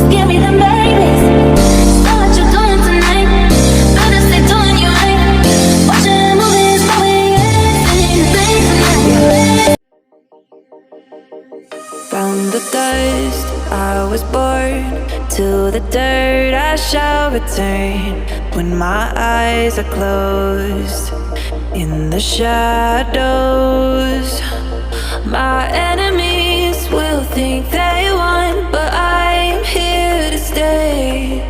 give me them babies. So what you doing tonight? Better stay doing you right. Watching movies while we dancing tonight. From the dust I was born, to the dirt I shall return. When my eyes are closed in the shadows, my enemies will think they won, but I'm here to stay.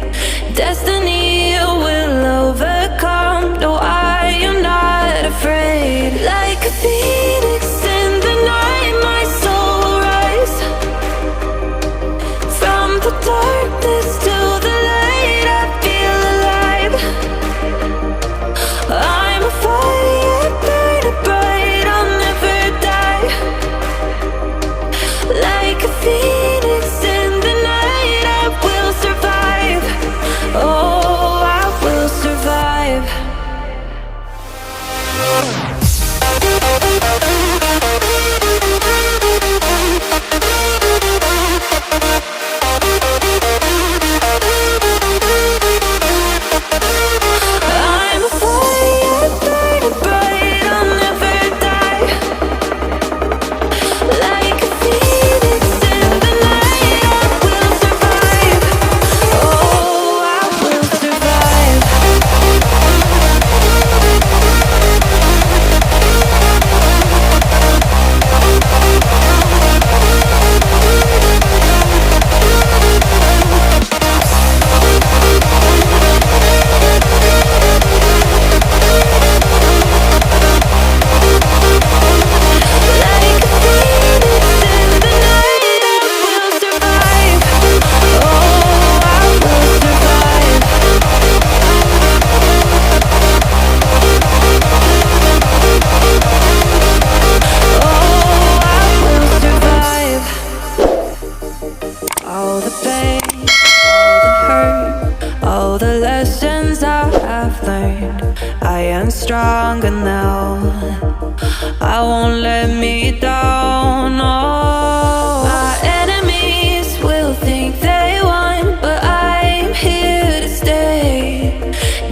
Destiny will overcome. No, I am not afraid. Like a phoenix in the night, my soul will rise. From the darkness to the light, I feel alive. I'm a fire burning bright, I'll never die. Like a phoenix in the night, I will survive. Oh, I will survive. I'm a fire burning bright, I'll never die. Like a phoenix in the night, I will survive. Oh, I will survive. Like a phoenix in the night, I will survive. Oh, I will survive. Oh, I will survive. All the pain, all the hurt, all the lessons I have learned, I am stronger now. I won't let me down. Oh, my enemies will think they won, but I'm here to stay.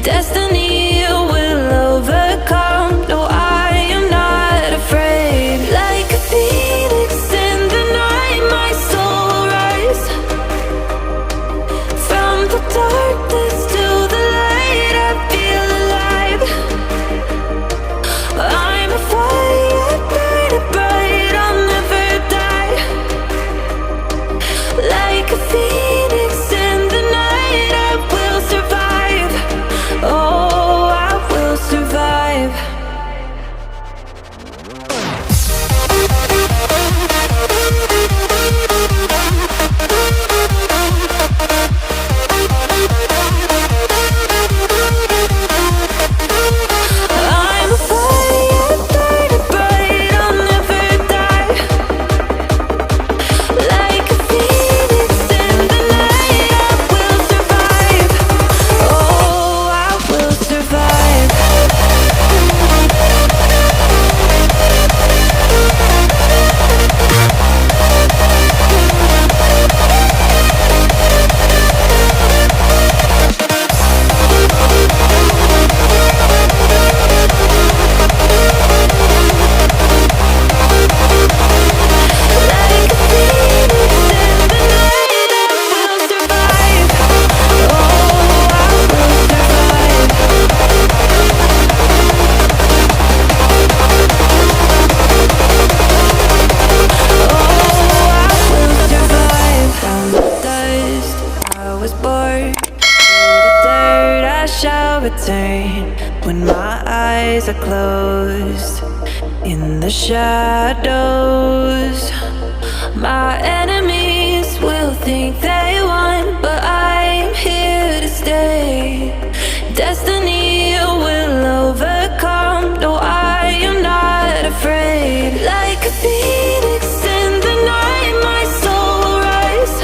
Destiny will overcome. No, I am not afraid. Like a phoenix in the night, my soul will rise. From the darkness to the light, I feel alive. I'm a fire burning bright, I'll never die. Like a phoenix in the night, I will survive. Oh, I will survive. I'm a fire burning bright, I'll never die. Like a phoenix in the night, I will survive. Oh, I will survive. Like a phoenix in the night, I will survive. Oh, I will survive. Oh, I will survive. From the dust I was born, to the dirt I shall return. When my eyes are closed in the shadows, my enemies will think they won, but I'm here to stay. Destiny will overcome. No, I am not afraid. Like a phoenix in the night, my soul will rise.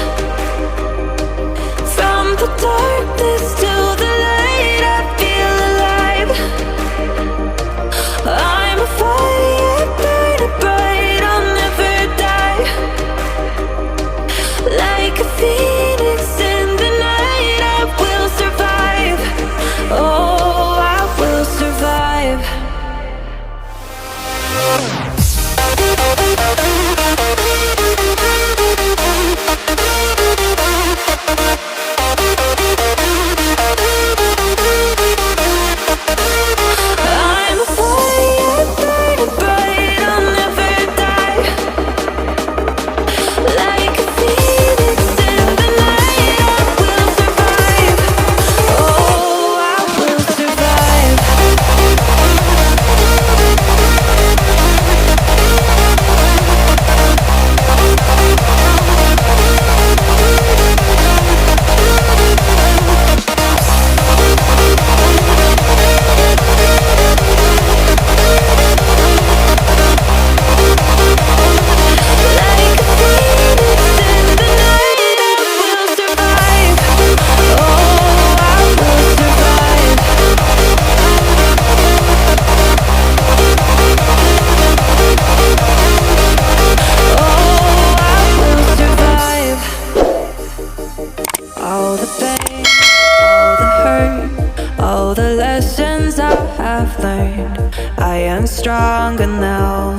From the darkness to the light, I feel alive. I'm a fire burning bright, I'll never die. Like a phoenix all the pain, all the hurt, all the lessons I have learned. I am stronger now.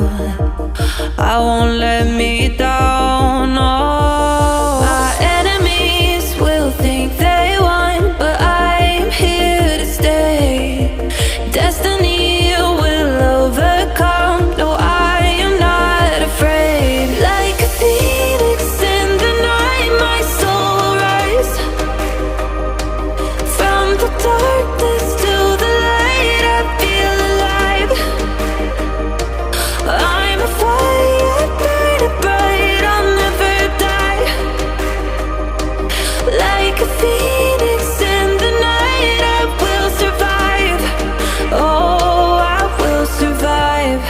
I won't let me down. Oh, my enemies will think they won, but I'm here to stay. Destiny will overcome. No, I am not afraid. Like a phoenix in the night, my soul will rise. From the darkness to the light, I feel alive. I'm a fire, burning bright, I'll never die. Like a phoenix in the night, I will survive. Oh, I will survive.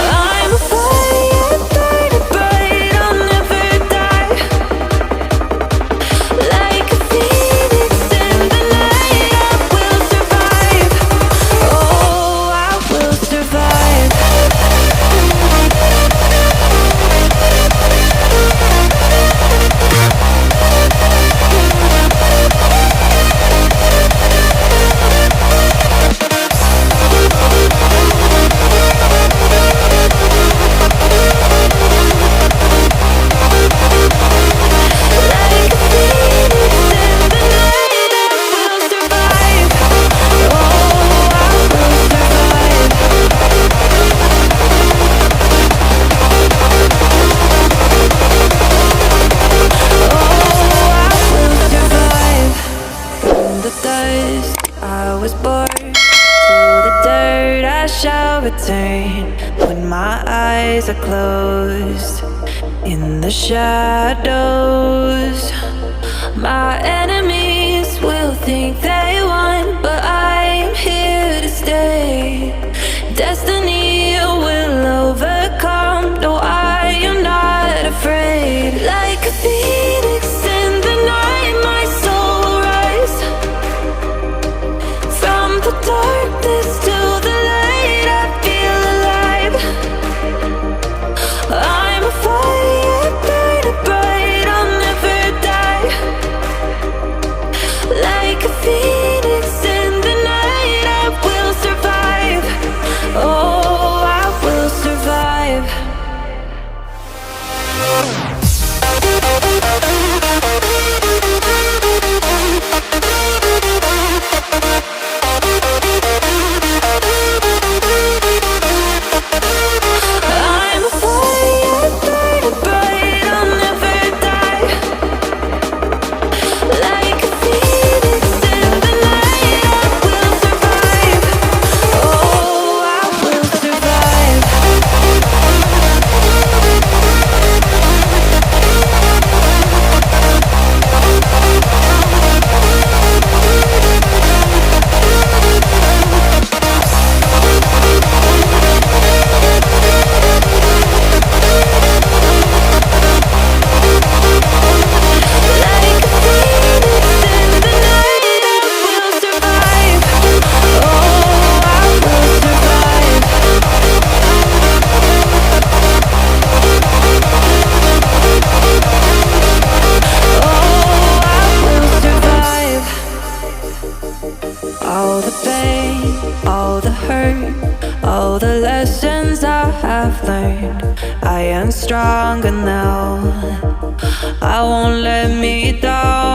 I'm a fire, burning bright, I'll never die. Like a phoenix in the night, I will survive. Oh, I will survive. Like a phoenix in the night, I will survive. Oh, I will survive. Oh, I will survive. From the dust I was born, to the dirt I shall return. When my eyes are closed, in the shadows, my enemies will think they won, but I'm here to stay. Destiny will overcome. No, I am not afraid. Like a phoenix in the night, my soul will rise. From the darkness to the light, I feel alive. I'm a fire, burning bright, I'll never die. Like a phoenix in the night, I will survive. Oh, I will survive. I'm a fire, burning bright, I'll never die. Like a phoenix in the night, I will survive. Oh, I will survive. Like a phoenix in the night, I will survive. Oh, I will survive. Oh, I will survive. All the pain, all the hurt, all the lessons I have learned. I am stronger now. I won't let me down.